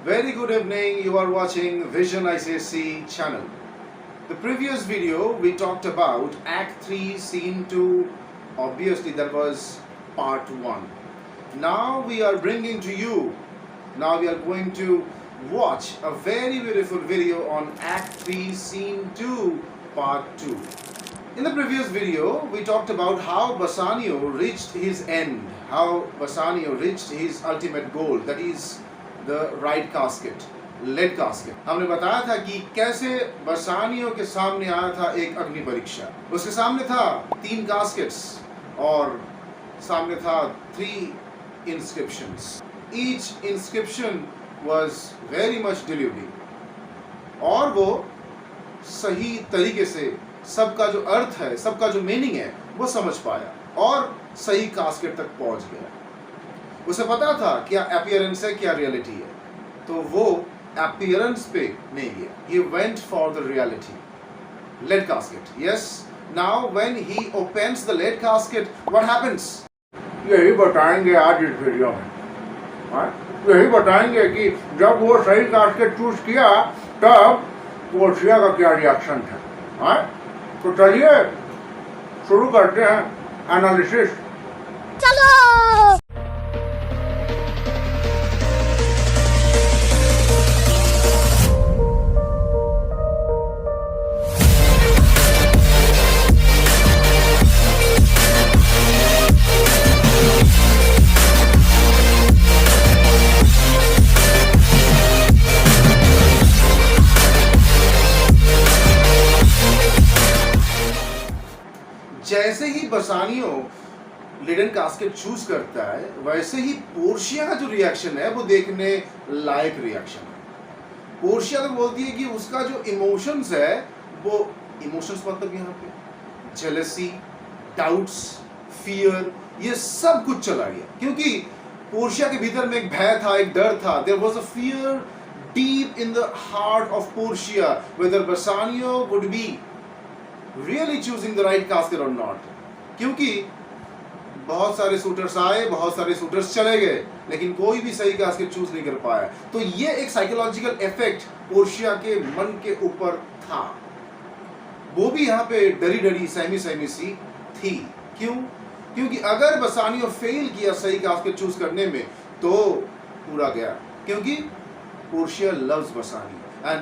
Very good evening, you are watching Vision ICSC channel. The previous video we talked about Act 3 Scene 2, obviously that was part 1. Now we are bringing to you, now we are going to watch a very beautiful video on Act 3 Scene 2 part 2. In the previous video we talked about how Bassanio reached his end, how Bassanio reached his ultimate goal, that is the right casket, lead casket. हमने बताया था कि कैसे बसानियो के सामने आया था एक अग्नि परीक्षा. उसके सामने था 3 caskets और सामने था 3 inscriptions. Each inscription was very much deluding. और वो सही तरीके से सबका जो अर्थ है, सबका जो मीनिंग है, वो समझ पाया और सही कास्केट तक पहुंच गया. उसे पता था क्या अपीयरेंस है, क्या रियलिटी है, तो वो अपीयरेंस पे नहीं गया. He went for the reality. Lead casket. Yes. Now when he opens the lead casket, what happens? यही बताएंगे आज इस वीडियो में. यही बताएंगे कि जब वो सही कास्केट चूज किया तब पोर्शिया का क्या रिएक्शन था. तो चलिए शुरू करते हैं एनालिसिस. चलो. जैसे ही बसानियो लीडन कास्केट चूज करता है, वैसे ही पोर्शिया का जो रिएक्शन है वो देखने लायक रिएक्शन है. पोर्शिया तो बोलती है कि उसका जो इमोशंस है, वो इमोशंस मतलब यहाँ पे जेलसी, डाउट्स, फियर, ये सब कुछ चला गया. क्योंकि पोर्शिया के भीतर में एक भय था, एक डर था. There was a fear deep in the heart of Portia whether Bassanio would be really choosing the right casket or not. क्योंकि बहुत सारे शूटर्स आए, बहुत सारे शूटर्स चले गए, लेकिन कोई भी सही कास्केट चूज नहीं कर पाया. तो ये एक साइकोलॉजिकल इफेक्ट पोर्शिया के मन के ऊपर था. वो भी यहाँ पे डरी डरी सहमी सहमी सी थी. क्यों? क्योंकि अगर बसानियो फेल किया सही कास्केट चूज करने में तो पूरा गया. क्योंकि Portia loves Bassanio and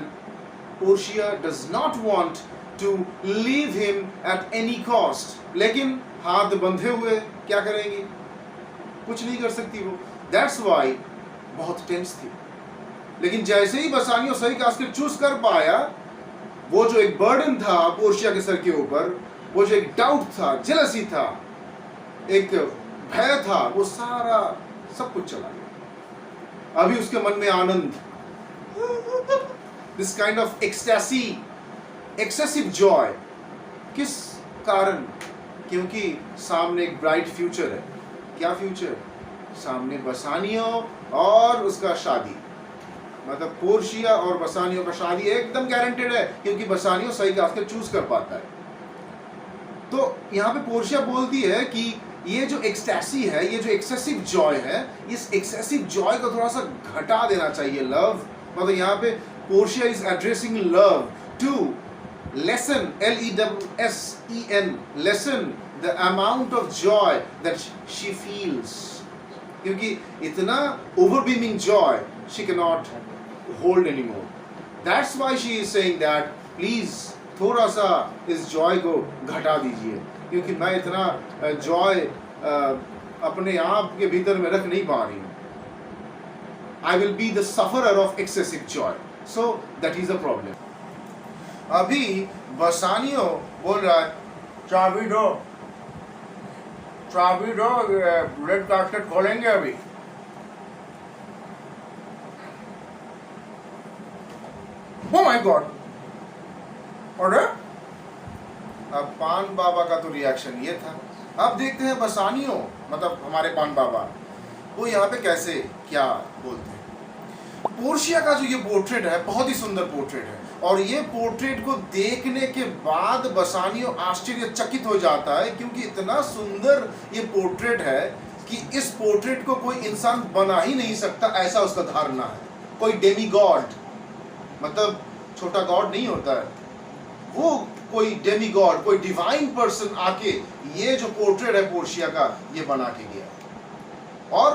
Portia does not want to leave him at any cost. लेकिन हाथ बंधे हुए क्या करेंगी? कुछ नहीं कर सकती वो. That's why बहुत टेंस थी. लेकिन जैसे ही बसानियो सही कास्केट चूज कर पाया, वो जो एक बर्डन था पोर्शिया के सर के ऊपर, वो जो एक डाउट था, जेलसी था, एक भय था, वो सारा सब कुछ चला गया. अभी उसके मन में आनंद, this kind of ecstasy, excessive joy. किस कारण? क्योंकि सामने एक ब्राइट फ्यूचर है. क्या फ्यूचर? सामने बसानियो और उसका शादी, मतलब पोर्शिया और बसानियो का शादी एकदम गारंटेड है, क्योंकि बसानियो सही कास्केट चूज कर पाता है. तो यहाँ पे पोर्शिया बोलती है कि ये जो एक्सटेसी है, ये जो एक्सेसिव जॉय है, इस एक्सेसिव जॉय को थोड़ा सा घटा देना चाहिए. लव, मतलब यहाँ पे Portia is addressing love to lessen, L-E-S-S-E-N, lessen the amount of joy that she feels. क्योंकि इतना overbeaming joy she cannot hold anymore. That's why she is saying that please थोड़ा सा इस joy को घटा दीजिए, क्योंकि मैं इतना joy अपने आप के भीतर में रख नहीं पा रही हूँ. I will be the sufferer of excessive joy. So that is a problem. अभी बसानियो बोल रहा है, चाबी दो, चाबी दो, लेड कास्केट खोलेंगे अभी. Oh my God! अरे अब पान बाबा का तो रिएक्शन ये था. अब देखते हैं बसानियो, मतलब हमारे पान बाबा, वो यहाँ पे कैसे क्या बोलते हैं. पोर्शिया का जो ये पोर्ट्रेट है, बहुत ही सुंदर पोर्ट्रेट है, और ये पोर्ट्रेट को देखने के बाद बसानियो आश्चर्यचकित हो जाता है, क्योंकि इतना सुंदर ये पोर्ट्रेट है कि इस पोर्ट्रेट को कोई इंसान बना ही नहीं सकता, ऐसा उसका धारणा है. कोई डेमी गॉड, मतलब छोटा गॉड नहीं होता है, वो कोई डेमी गॉड, कोई डिवाइन पर्सन आके ये जो पोर्ट्रेट है पोर्शिया का, ये बना के गया। और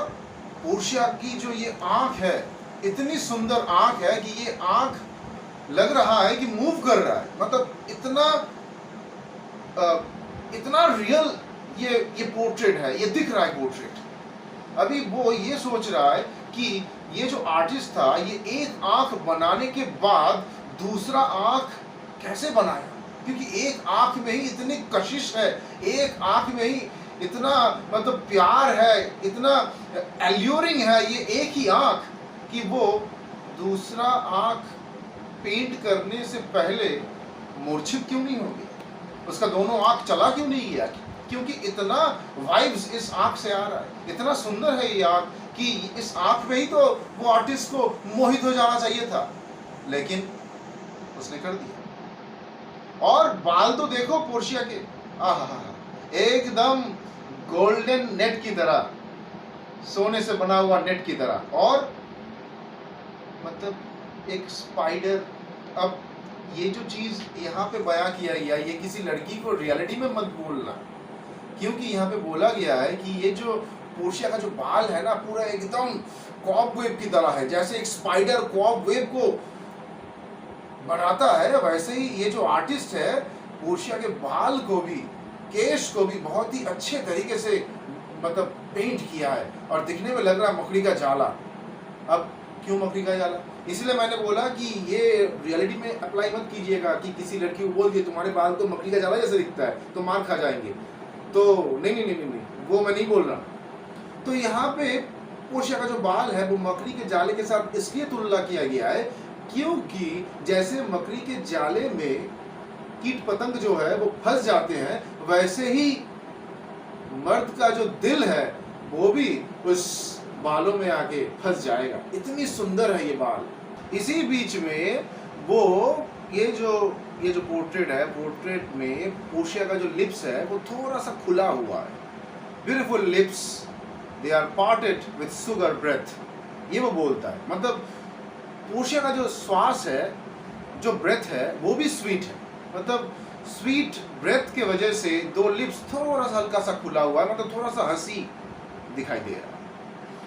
पोर्शिया की जो ये आंख है, इतनी सुंदर आंख है कि ये आंख लग रहा है कि मूव कर रहा है, मतलब इतना रियल ये पोर्ट्रेट है, ये दिख रहा है पोर्ट्रेट। अभी वो ये सोच रहा है कि ये जो आर्टिस्ट था, ये एक आंख बनाने के बाद दूसरा आंख कैसे बनाया, क्योंकि एक आंख में ही इतनी कशिश है, एक आंख में ही इतना मतलब प्यार है, इतना एल्यूरिंग है ये एक ही आंख, कि वो दूसरा आंख पेंट करने से पहले मूर्छित क्यों नहीं हो गया, उसका दोनों आंख चला क्यों नहीं गया, क्योंकि इतना वाइब्स इस आंख से आ रहा है, इतना सुंदर है ये आंख कि इस आंख में ही तो वो आर्टिस्ट को मोहित हो जाना चाहिए था, लेकिन उसने कर दिया। और बाल तो देखो पोर्शिया के, आहा, एकदम गोल्डन नेट की तरह, सोने से बना हुआ नेट की तरह, और मतलब एक स्पाइडर। अब ये जो चीज यहाँ पे बयां किया गया, ये किसी लड़की को रियलिटी में मत बोलना, क्योंकि यहाँ पे बोला गया है कि ये जो पोर्शिया का जो बाल है ना, पूरा एकदम कॉबवेब की तरह है, जैसे एक स्पाइडर कॉबवेब को बनाता है, वैसे ही ये जो आर्टिस्ट है पोर्शिया के बाल को भी, केश को भी बहुत ही अच्छे तरीके से मतलब पेंट किया है, और दिखने में लग रहा है मकड़ी का जाला। अब क्यों मकड़ी का जाला, इसलिए मैंने बोला कि ये रियलिटी में अप्लाई मत कीजिएगा कि किसी लड़की को बोल दिए तुम्हारे बाल तो मकड़ी का जाला जैसे दिखता है तो मार खा जाएंगे, तो नहीं नहीं नहीं नहीं, नहीं वो मैं नहीं बोल रहा। तो यहाँ पे पोर्शिया का जो बाल है वो मकड़ी के जाले के साथ इसलिए तुलना किया गया है क्योंकि जैसे मकड़ी के जाले में कीट पतंग जो है वो फंस जाते हैं, वैसे ही मर्द का जो दिल है वो भी उस बालों में आके फंस जाएगा। इतनी सुंदर है ये बाल। इसी बीच में वो ये जो पोर्ट्रेट है, पोर्ट्रेट में पोर्शिया का जो लिप्स है वो थोड़ा सा खुला हुआ है। Beautiful lips, they are parted with sugar breath, ये वो बोलता है। मतलब पोर्शिया का जो श्वास है, जो ब्रेथ है, वो भी स्वीट है, मतलब स्वीट ब्रेथ के वजह से दो लिप्स थोड़ा सा हल्का सा खुला हुआ है, मतलब थोड़ा सा हंसी दिखाई दे रहा है।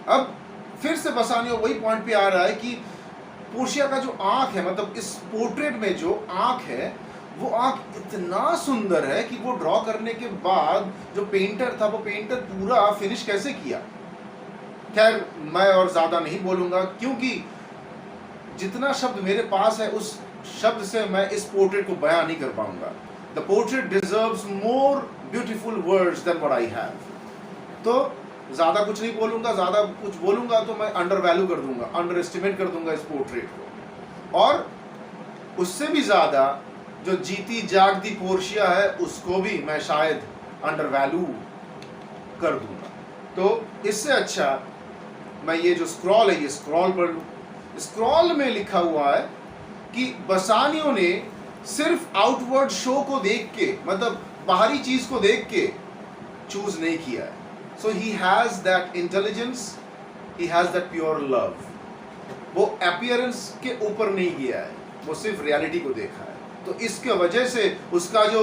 अब फिर से बसानियो वही पॉइंट पे आ रहा है कि पोर्शिया का जो आंख है, मतलब इस पोर्ट्रेट में जो आंख है वो आंख इतना सुंदर है कि वो ड्रॉ करने के बाद जो पेंटर था वो पेंटर पूरा फिनिश कैसे किया। खैर मैं और ज्यादा नहीं बोलूंगा क्योंकि जितना शब्द मेरे पास है उस शब्द से मैं इस पोर्ट्रेट को बयां नहीं कर पाऊंगा। The portrait deserves more beautiful words than what I have. तो ज़्यादा कुछ नहीं बोलूँगा, ज़्यादा कुछ बोलूँगा तो मैं अंडर वैल्यू कर दूंगा, अंडर एस्टिमेट कर दूंगा इस पोर्ट्रेट को, और उससे भी ज़्यादा जो जीती जागती पोर्शिया है उसको भी मैं शायद अंडर वैल्यू कर दूंगा। तो इससे अच्छा मैं ये जो स्क्रॉल है ये स्क्रॉल पढ़ लूँ। स्क्रॉल में लिखा हुआ है कि बसानियो ने सिर्फ आउटवर्ड शो को देख के, मतलब बाहरी चीज़ को देख के चूज नहीं किया है। So he has that intelligence, he has that pure love. वो appearance के ऊपर नहीं गया है, वो सिर्फ reality को देखा है। तो इसके वजह से उसका जो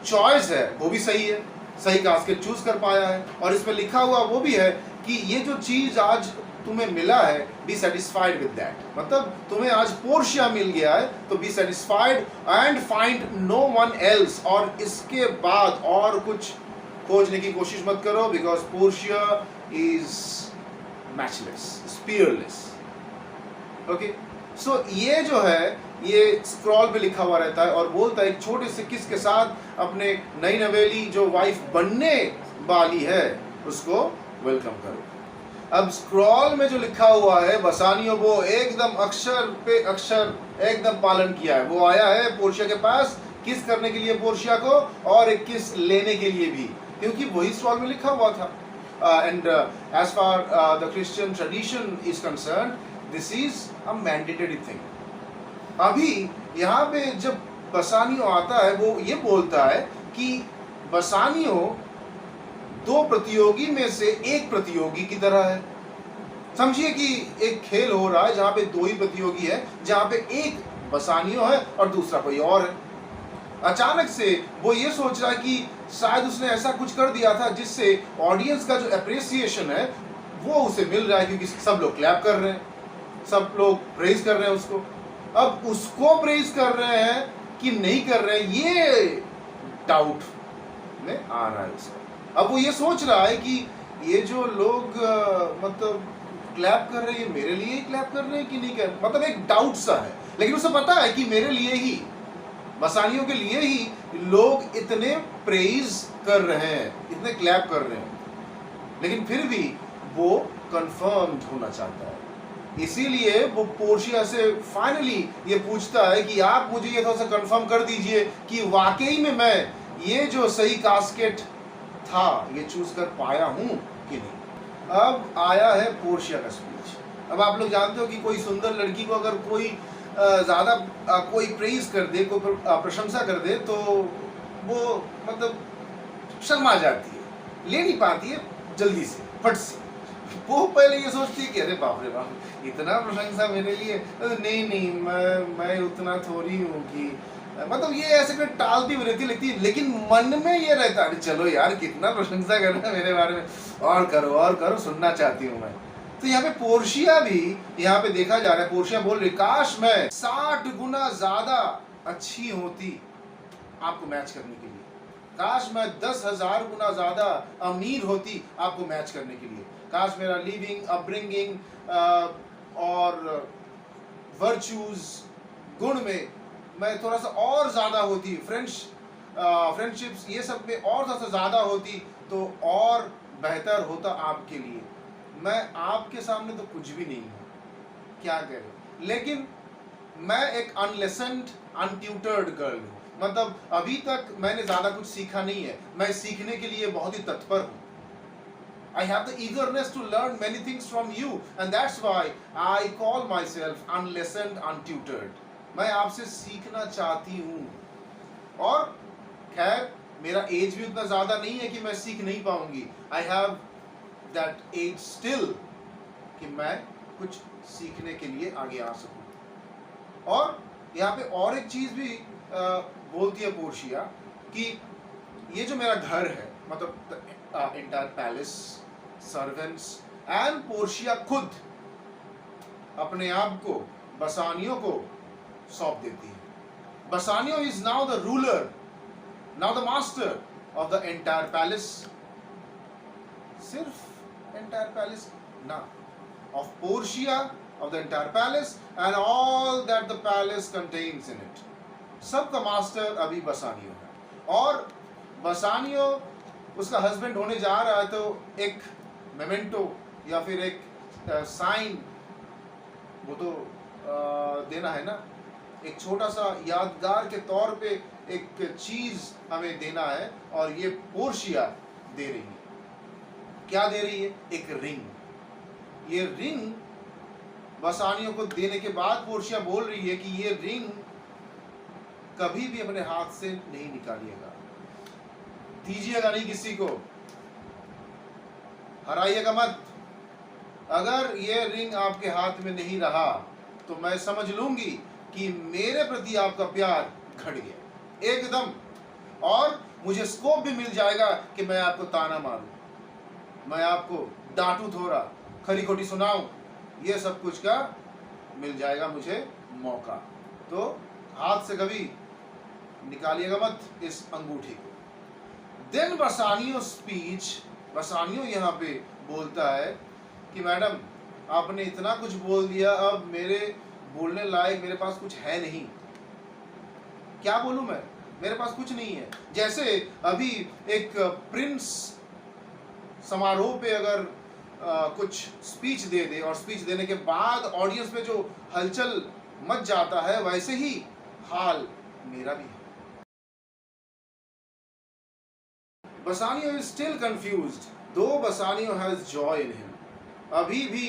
choice है वो भी सही है, सही कास्केट चूज कर पाया है। और इसमें लिखा हुआ वो भी है कि ये जो चीज़ आज तुम्हें मिला है, be satisfied with that। मतलब तुम्हें आज पोर्शिया मिल गया है तो be satisfied and find no one else। और इसके बाद और कुछ खोजने की कोशिश मत करो, because Portia is matchless, peerless. Okay, so ये जो है ये स्क्रॉल पे लिखा हुआ रहता है और बोलता है एक छोटे से किस के साथ अपने नई नवेली जो वाइफ बनने वाली है उसको वेलकम करो। अब स्क्रॉल में जो लिखा हुआ है बसानियो वो एकदम अक्षर पे अक्षर एकदम पालन किया है। वो आया है पोर्शिया के पास किस करने के लिए पोर्शिया को, और एक किस लेने के लिए भी, क्योंकि वही स्क्रॉल में लिखा हुआ था। And as far the Christian tradition is concern, this is a mandatory thing. अभी यहाँ पे जब बसानियो आता है वो ये बोलता है कि बसानियो दो प्रतियोगी में से एक प्रतियोगी की तरह है। समझिए कि एक खेल हो रहा है जहां पे दो ही प्रतियोगी है, जहां पे एक बसानियो है और दूसरा कोई और है। अचानक से वो ये सोच रहा है कि शायद उसने ऐसा कुछ कर दिया था जिससे ऑडियंस का जो अप्रिसिएशन है वो उसे मिल रहा है, क्योंकि सब लोग क्लैप कर रहे हैं, सब लोग प्रेज कर रहे हैं उसको। अब उसको प्रेज कर रहे हैं कि नहीं कर रहे हैं, ये डाउट में आ रहा है उसका। अब वो ये सोच रहा है कि ये जो लोग मतलब क्लैप कर रहे हैं, ये मेरे लिए ही क्लैप कर रहे हैं कि नहीं कर, मतलब एक डाउट सा है। लेकिन उसे पता है कि मेरे लिए ही, बसानियों के लिए ही लोग इतने प्रेज कर रहे हैं, इतने क्लैप कर रहे हैं, लेकिन फिर भी वो कंफर्म्ड होना चाहता है। इसीलिए वो पोर्शिया से फाइनली ये पूछता है कि आप मुझे ये थोड़ा सा कंफर्म कर दीजिए कि वाकई में मैं ये जो सही कास्केट था ये चूज कर पाया हूं कि नहीं। अब आया है पोर्शिया का स्पीच। अब आप लोग जानते हो कि कोई सुंदर लड़की को अगर कोई ज़्यादा कोई प्रेज कर दे, कोई प्रशंसा कर दे, तो वो मतलब शर्मा जाती है, ले नहीं पाती है जल्दी से, फट से। वो पहले ये सोचती है कि अरे बाप रे बाप, इतना प्रशंसा मेरे लिए, नहीं नहीं मैं उतना थोड़ी हूँ कि, मतलब ये ऐसे कोई टालती हुई रहती लगती है, लेकिन मन में ये रहता है चलो यार कितना प्रशंसा कर रहा है मेरे बारे में, और करो सुनना चाहती हूँ मैं। तो यहाँ पे पोर्शिया भी यहाँ पे देखा जा रहा है, पोर्शिया बोल रही काश मैं 60 गुना ज्यादा अच्छी होती आपको मैच करने के लिए, काश मैं 10,000 गुना ज्यादा अमीर होती आपको मैच करने के लिए, काश मेरा लिविंग अपब्रिंगिंग और वर्चूज गुण में मैं थोड़ा सा और ज़्यादा होती, फ्रेंडशिप्स ये सब में और थोड़ा सा ज़्यादा होती तो और बेहतर होता आपके लिए। मैं आपके सामने तो कुछ भी नहीं हूँ, क्या करें, लेकिन मैं एक अनलेसन्ड अनट्यूटर्ड गर्ल हूँ, मतलब अभी तक मैंने ज़्यादा कुछ सीखा नहीं है, मैं सीखने के लिए बहुत ही तत्पर हूँ। I have the eagerness to learn many things from you and that's why I call myself unlessoned, untutored. मैं आपसे सीखना चाहती हूँ, और खैर मेरा एज भी उतना ज़्यादा नहीं है कि मैं सीख नहीं पाऊंगी। I have that age still कि मैं कुछ सीखने के लिए आगे आ सकूँ। और यहाँ पे और एक चीज़ भी बोलती है पोर्शिया कि ये जो मेरा घर है, मतलब entire palace, servants and Portia खुद अपने आप को बसानियों को सौंप देती है। Bassanio is now the ruler, now the master of the entire palace, सिर्फ एंटायर पैलेस ना, of Portia, of the entire palace and all that the palace contains in it. सबका मास्टर अभी बसानियो है, और बसानियो उसका हस्बैंड होने जा रहा है, तो एक मेमेंटो या फिर एक साइन वो तो देना है ना, एक छोटा सा यादगार के तौर पे एक चीज हमें देना है, और ये पोर्शिया दे रही है। क्या दे रही है? एक रिंग। ये रिंग बसानियों को देने के बाद पोर्शिया बोल रही है कि ये रिंग कभी भी अपने हाथ से नहीं निकालिएगा, दीजिएगा नहीं किसी को, हराइएगा मत। अगर ये रिंग आपके हाथ में नहीं रहा तो मैं समझ लूंगी कि मेरे प्रति आपका प्यार घट गया एकदम, और मुझे स्कोप भी मिल जाएगा कि मैं आपको ताना मारूं, मैं आपको डांटूं, थोड़ा खरी खोटी सुनाऊं, ये सब कुछ का मिल जाएगा मुझे मौका। तो हाथ से कभी निकालिएगा मत इस अंगूठी को। देन बसानियो स्पीच, बसानियो यहाँ पे बोलता है कि मैडम आपने इतना कुछ बोल दिया, अब मेरे बोलने लायक मेरे पास कुछ है नहीं, क्या बोलूं मैं, मेरे पास कुछ नहीं है। जैसे अभी एक प्रिंस समारोह पे अगर कुछ स्पीच दे दे और स्पीच देने के बाद ऑडियंस में जो हलचल मच जाता है, वैसे ही हाल मेरा भी है। Bassanio is still confused, though Bassanio has joy in him. अभी भी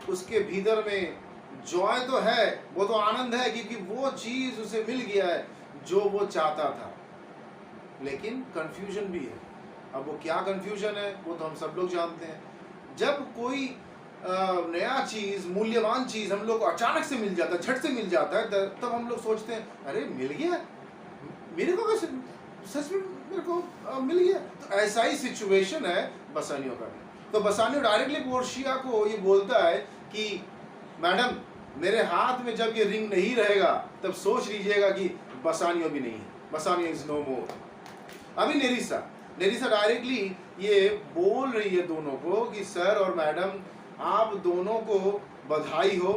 उसके भीतर में जॉय तो है, वो तो आनंद है, क्योंकि वो चीज उसे मिल गया है जो वो चाहता था, लेकिन कंफ्यूजन भी है। अब वो क्या कंफ्यूजन है वो तो हम सब लोग जानते हैं। जब कोई नया चीज, मूल्यवान चीज हम लोग को अचानक से मिल जाता है, झट से मिल जाता है, तब हम लोग सोचते हैं अरे मिल गया मेरे को, कैसे सच में मेरे को मिल गया। तो ऐसा ही सिचुएशन है बसानियों का भी। तो बसानियो डायरेक्टली पोर्शिया को ये बोलता है कि मैडम मेरे हाथ में जब ये रिंग नहीं रहेगा तब सोच लीजिएगा कि बसानियो भी नहीं है, बसानियो इज नो मोर। अभी नेरिसा डायरेक्टली ये बोल रही है दोनों को कि सर और मैडम आप दोनों को बधाई हो,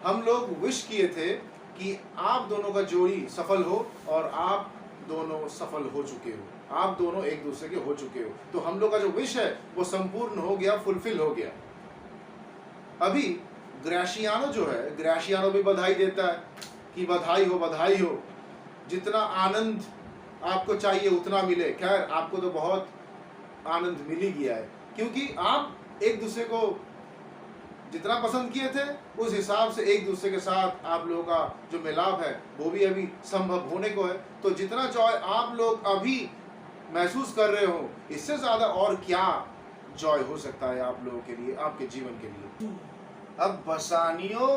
हम लोग विश किए थे कि आप दोनों का जोड़ी सफल हो और आप दोनों सफल हो चुके हो, आप दोनों एक दूसरे के हो चुके हो। तो हम लोग का जो विश है वो संपूर्ण हो गया, फुलफिल हो गया। अभी ग्रेशियानो जो है, ग्रेशियानो भी बधाई देता है कि बधाई हो, जितना आनंद आपको चाहिए उतना मिले। खैर आपको तो बहुत आनंद मिल ही गया है, क्योंकि आप एक दूसरे को जितना पसंद किए थे उस हिसाब से एक दूसरे के साथ आप लोगों का जो मिलाप है वो भी अभी संभव होने को है। तो जितना जॉय आप लोग अभी महसूस कर रहे हो, इससे ज़्यादा और क्या जॉय हो सकता है आप लोगों के लिए, आपके जीवन के लिए। अब बसानियो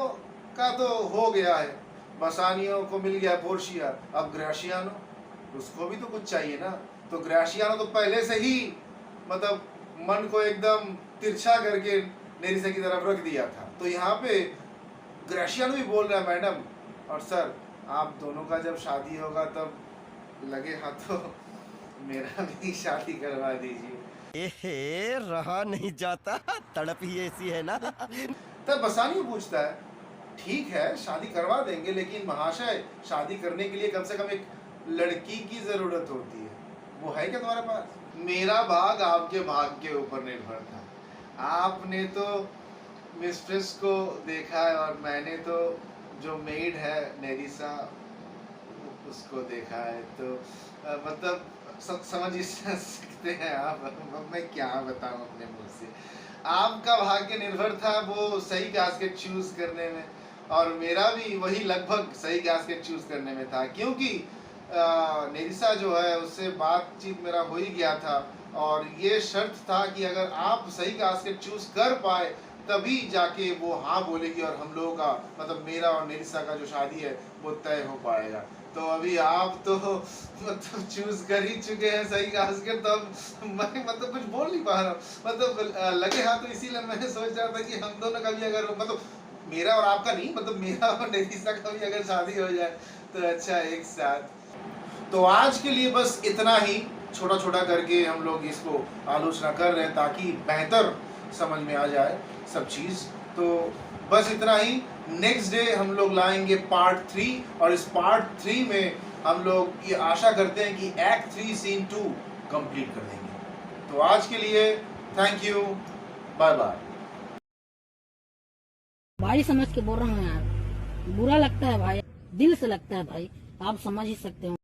का तो हो गया है, बसानियो को मिल गया पोर्शिया, अब ग्रेशियानो, उसको भी तो कुछ चाहिए ना। तो ग्रेशियानो तो पहले से ही मतलब मन को एकदम तिरछा करके नेरिसा की तरफ रख दिया था। तो यहाँ पे ग्रेशियानो भी बोल रहा है मैडम और सर आप दोनों का जब शादी होगा तब लगे हाथों मेरा भी शादी करवा दीजिए। एहे, रहा नहीं जाता, तड़प ही ऐसी है ना। तब बसानियो पूछता है ठीक है शादी करवा देंगे, लेकिन महाशय शादी करने के लिए कम से कम एक लड़की की जरूरत होती है, वो है क्या तुम्हारे पास? मेरा भाग आपके भाग के ऊपर निर्भर था। आपने तो मिस्ट्रेस को देखा है और मैंने तो जो मेड है नेरिसा उसको देखा है। तो मतलब समझ ही सकते हैं आप, मैं क्या बताऊं अपने मुंह से। आपका भाग्य निर्भर था वो सही कैस्केट चूज करने में, और मेरा भी वही लगभग सही कैस्केट चूज करने में था, क्योंकि नेरिसा जो है उससे बातचीत मेरा हो ही गया था और ये शर्त था कि अगर आप सही कैस्केट चूज कर पाए तभी जाके वो हाँ बोलेगी और हम लोगों का मतलब मेरा और नेरिसा का जो शादी है वो तय हो पाएगा। तो अभी आप तो मतलब चूज कर ही चुके हैं सही कैस्केट, तो अब मैं मतलब कुछ बोल नहीं पा रहा हूँ, मतलब लगे हाँ। तो इसीलिए मैंने सोच रहा था कि हम दोनों का भी अगर मतलब मेरा और आपका नहीं, मतलब मेरा और नेरिसा का भी अगर शादी हो जाए तो अच्छा एक साथ। तो आज के लिए बस इतना ही, छोटा छोटा करके हम लोग इसको आलोचना कर रहे हैं ताकि बेहतर समझ में आ जाए सब चीज़। तो बस इतना ही। नेक्स्ट डे हम लोग लाएंगे पार्ट 3 और इस पार्ट 3 में हम लोग ये आशा करते हैं कि एक्ट 3 सीन 2 कंप्लीट कर देंगे। तो आज के लिए थैंक यू, बाय बाय। भाई समझ के बोल रहा हूँ यार, बुरा लगता है भाई, दिल से लगता है भाई, आप समझ ही सकते हो।